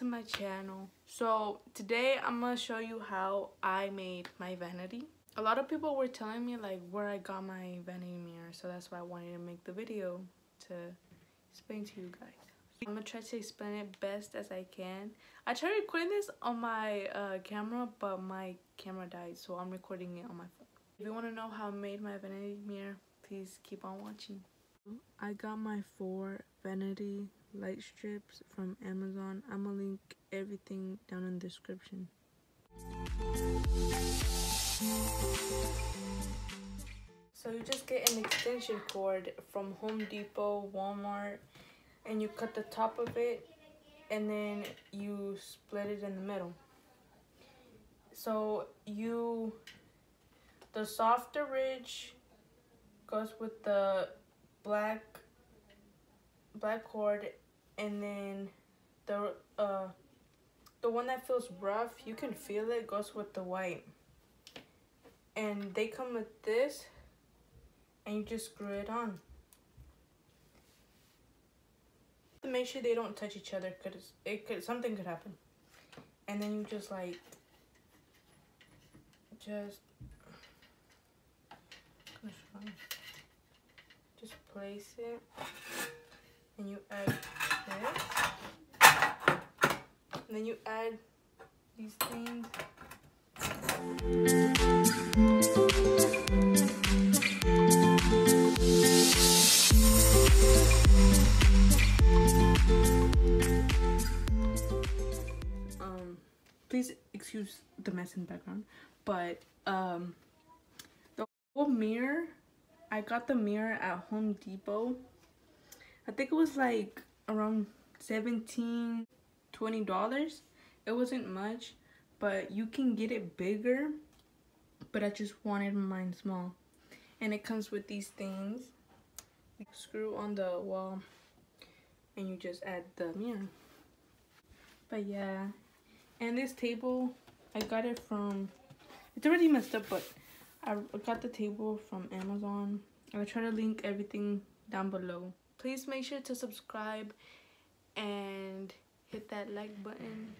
to my channel. So today I'm gonna show you how I made my vanity. A lot of people were telling me like where I got my vanity mirror, so that's why I wanted to make the video to explain to you guys. I'm gonna try to explain it best as I can. I tried recording this on my camera, but my camera died, so I'm recording it on my phone. If you want to know how I made my vanity mirror, please keep on watching. I got my 4 vanity light strips from Amazon. I'm gonna link everything down in the description. So you just get an extension cord from Home Depot, Walmart, and you cut the top of it and then you split it in the middle. So the softer ridge goes with the black cord, and then the one that feels rough, you can feel it, goes with the white. And they come with this, and you just screw it on. To make sure they don't touch each other, because something could happen. And then you just place it, and you add this, and then you add these things. Please excuse the mess in the background, but the whole mirror, I got the mirror at Home Depot. I think it was like around $17–20. It wasn't much, but you can get it bigger, but I just wanted mine small. And it comes with these things. You screw on the wall and you just add the mirror. But yeah, and this table, I got it from, it's already messed up, but I got the table from Amazon. I'll try to link everything down below. Please make sure to subscribe and hit that like button.